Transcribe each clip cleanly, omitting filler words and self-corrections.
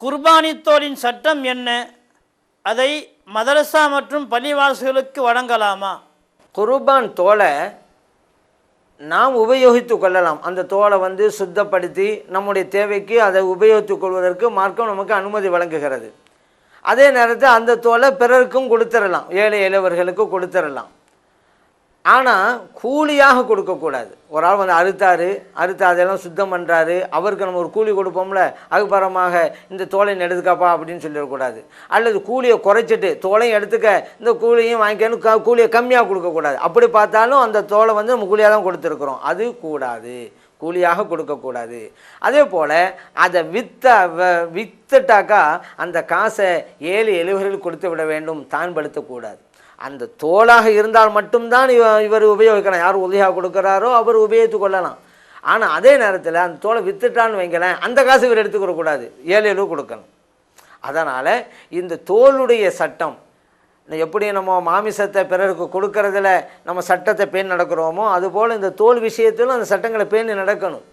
குர்பானி தோலின் சட்டம் என்ன? அதை மதரசா மற்றும் பள்ளிவாசல்களுக்கு வழங்கலாமா? குர்பான் தோலை நாம் உபயோகித்து கொள்ளலாம். அந்த தோலை சுத்தப்படுத்தி நம்முடைய தேவைக்கு அதை உபயோகித்து கொள்வதற்கு மார்க்கம் நமக்கு அனுமதி வழங்குகிறது. அதே நேரத்தில் அந்த தோலை பிறருக்கும் கொடுத்துடலாம், ஏழை எளியவர்களுக்கு கொடுத்துடலாம். ஆனால் கூலியாக கொடுக்கக்கூடாது. ஒரு ஆள் அறுத்து அதெல்லாம் சுத்தம் பண்ணுறாரு, அவருக்கு நம்ம ஒரு கூலி கொடுப்போம்ல, அதுக்கப்புறமாக இந்த தோலையும் எடுத்துக்காப்பா அப்படின்னு சொல்லிடக்கூடாது. அல்லது கூலியை குறைச்சிட்டு தோலையும் எடுத்துக்க இந்த கூலியும் வாங்கிக்கணும், கூலியை கம்மியாக கொடுக்கக்கூடாது. அப்படி பார்த்தாலும் அந்த தோலை நம்ம கூலியாக தான் கொடுத்துருக்குறோம், அது கூடாது, கூலியாக கொடுக்கக்கூடாது. அதே போல் அதை வித்துட்டாக்கா அந்த காசை ஏழை எளியவர்களுக்கு கொடுத்து விட வேண்டும், தான் படுத்தக்கூடாது. அந்த தோலாக இருந்தால் மட்டும்தான் இவர் உபயோகிக்கலாம். யார் உதவியாக கொடுக்குறாரோ அவர் உபயோகித்து கொள்ளலாம். ஆனால் அதே நேரத்தில் அந்த தோலை வித்துட்டான்னு வைங்களேன், அந்த காசு இவர் எடுத்துக்கூடாது, ஏழு கொடுக்கணும். அதனால் இந்த தோலுடைய சட்டம் எப்படி நம்ம மாமிசத்தை பிறருக்கு கொடுக்கறதில் நம்ம சட்டத்தை பேணி நடக்கிறோமோ, அதுபோல் இந்த தோல் விஷயத்திலும் அந்த சட்டங்களை பேணி நடக்கணும்.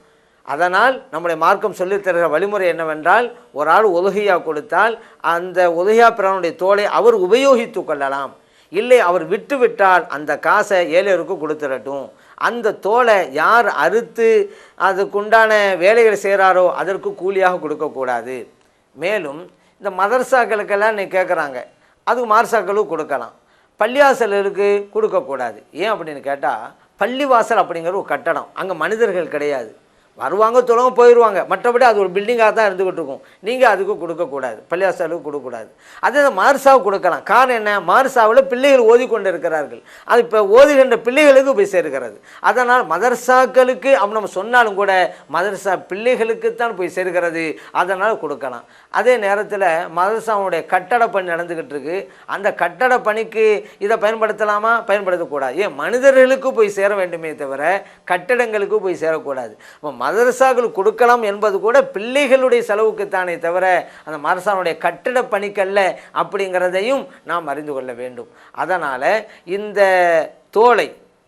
அதனால் நம்முடைய மார்க்கம் சொல்லித் தருகிற வழிமுறை என்னவென்றால், ஒரு ஆள் உதவியாக கொடுத்தால் அந்த உதவியா பிறனுடைய தோலை அவர் உபயோகித்து கொள்ளலாம். இல்லை அவர் விட்டுவிட்டால் அந்த காசை ஏழையருக்கு கொடுத்துடட்டும். அந்த தோலை யார் அறுத்து அதுக்குண்டான வேலைகளை செய்கிறாரோ அதற்கு கூலியாக கொடுக்கக்கூடாது. மேலும் இந்த மதரசாக்களுக்கெல்லாம் இன்னைக்கு கேட்குறாங்க, அதுக்கு மார்சாக்களுக்கு கொடுக்கலாம், பள்ளிவாசலுக்கு கொடுக்கக்கூடாது. ஏன் அப்படின்னு கேட்டால், பள்ளிவாசல் அப்படிங்கிற ஒரு கட்டடம், அங்கே மனிதர்கள் கிடையாது, வருவாங்க தொழுவாங்க போயிடுவாங்க, மற்றபடி அது ஒரு பில்டிங்காக தான் இருந்துக்கிட்டு இருக்கும். நீங்கள் அதுக்கு கொடுக்கக்கூடாது, பள்ளிவாசலுக்கு கொடுக்கக்கூடாது. அதே மதரசாவுக்கு கொடுக்கலாம். காரணம் என்ன? மதரசாவில் பிள்ளைகள் ஓதிக்கொண்டு இருக்கிறார்கள், அது இப்போ ஓதுகின்ற பிள்ளைகளுக்கு போய் சேர்க்கிறது. அதனால் மதரசாக்களுக்கு அப்படி நம்ம சொன்னாலும் கூட மதரசா பிள்ளைகளுக்குத்தான் போய் சேர்க்கிறது, அதனால் கொடுக்கலாம். அதே நேரத்தில் மதரசாவுடைய கட்டட பணி நடந்துக்கிட்டு இருக்கு, அந்த கட்டட பணிக்கு இதை பயன்படுத்தலாமா? பயன்படுத்தக்கூடாது. ஏன்? மனிதர்களுக்கு போய் சேர வேண்டுமே தவிர கட்டடங்களுக்கு போய் சேரக்கூடாது. மதரசாக்கள் கொடுக்கலாம் என்பது கூட பிள்ளைகளுடைய செலவுக்குத்தானே தவிர அந்த மதரசாவுடைய கட்டிட பணிக்கல்ல அப்படிங்கிறதையும் நாம் அறிந்து கொள்ள வேண்டும். அதனால் இந்த தோலை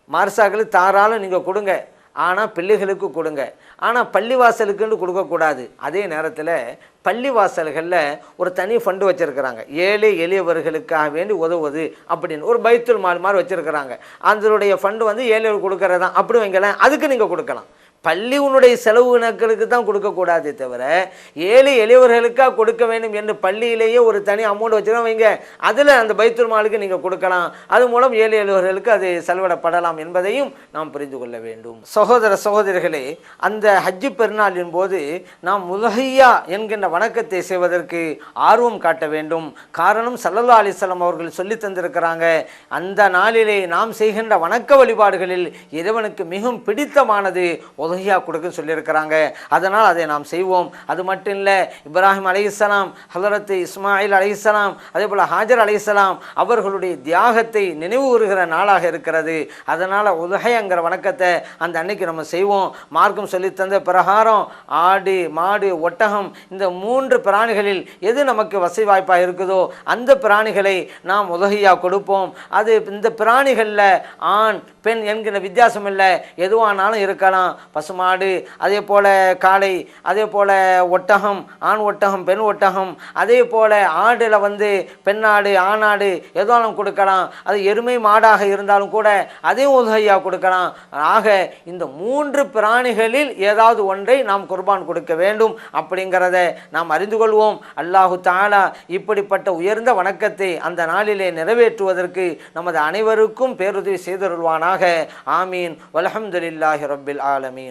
மதரசாக்களுக்கு தாராளம் நீங்கள் கொடுங்க, ஆனால் பிள்ளைகளுக்கு கொடுங்க, ஆனால் பள்ளிவாசலுக்குன்னு கொடுக்கக்கூடாது. அதே நேரத்தில் பள்ளிவாசல்களில் ஒரு தனி ஃபண்டு வச்சுருக்கிறாங்க, ஏழை எளியவர்களுக்காக வேண்டி உதவுவது அப்படின்னு ஒரு பைத்துல் மால் மாதிரி வச்சுருக்கிறாங்க. அதனுடைய ஃபண்டு ஏழைகளுக்கு கொடுக்கறது தான் அப்படி வைங்களேன், அதுக்கு நீங்கள் கொடுக்கலாம். பள்ளி உன்னுடைய செலவு நக்களுக்கு தான் கொடுக்கக்கூடாதே தவிர ஏழை எளியவர்களுக்காக கொடுக்க வேண்டும் என்று பள்ளியிலேயே ஒரு தனி அமௌண்ட் வச்சுருக்கோம் வைங்க, அதில் அந்த பைத்துல் மாலுக்கு நீங்கள் கொடுக்கலாம். அது மூலம் ஏழை எளியவர்களுக்கு அது செலவிடப்படலாம் என்பதையும் நாம் புரிந்து கொள்ள வேண்டும். சகோதர சகோதரிகளே, அந்த ஹஜ்ஜு பெருநாளின் போது நாம் உலஹியா என்கின்ற வணக்கத்தை செய்வதற்கு ஆர்வம் காட்ட வேண்டும். காரணம் ஸல்லல்லாஹு அலைஹி வஸல்லம் அவர்கள் சொல்லி தந்திருக்கிறாங்க, அந்த நாளிலே நாம் செய்கின்ற வணக்க வழிபாடுகளில் இறைவனுக்கு மிகவும் பிடித்தமானது உதவியா கொடுக்க சொல்லியிருக்கிறாங்க. அதனால் அதை நாம் செய்வோம். அது மட்டும் இல்லை, இப்ராஹிம் அலைஹிஸ்ஸலாம், ஹஜரத் இஸ்மாயில் அலைஹிஸ்ஸலாம், அதே போல் ஹாஜர் அலைஹிஸ்ஸலாம் அவர்களுடைய தியாகத்தை நினைவு கூறுகிற நாளாக இருக்கிறது. அதனால் உதகைங்கிற வணக்கத்தை அந்த அன்னைக்கு நம்ம செய்வோம். மார்க்கம் சொல்லித்தந்த பிரகாரம் ஆடு, மாடு, ஒட்டகம் இந்த 3 பிராணிகளில் எது நமக்கு வசதி வாய்ப்பாக இருக்குதோ அந்த பிராணிகளை நாம் உதகையாக கொடுப்போம். அது இந்த பிராணிகளில் ஆண் பெண் என்கிற வித்தியாசம் இல்லை, எதுவானாலும் இருக்கலாம். பசுமாடு, அதே போல் காளை, அதே போல் ஒட்டகம், ஆண் ஒட்டகம், பெண் ஒட்டகம், அதே போல் ஆடில் பெண்ணாடு, ஆணாடு எதுவாலும் கொடுக்கலாம். அது எருமை மாடாக இருந்தாலும் கூட அதையும் உதவியாக கொடுக்கலாம். ஆக இந்த 3 பிராணிகளில் ஏதாவது ஒன்றை நாம் குர்பான் கொடுக்க வேண்டும் அப்படிங்கிறத நாம் அறிந்து கொள்வோம். அல்லாஹு தஆலா இப்படிப்பட்ட உயர்ந்த வணக்கத்தை அந்த நாளிலே நிறைவேற்றுவதற்கு நமது அனைவருக்கும் பேருதவி செய்தருள்வானாக. ஆமீன். வல்ஹம்துலில்லாஹி ரப்பில் ஆலமீன்.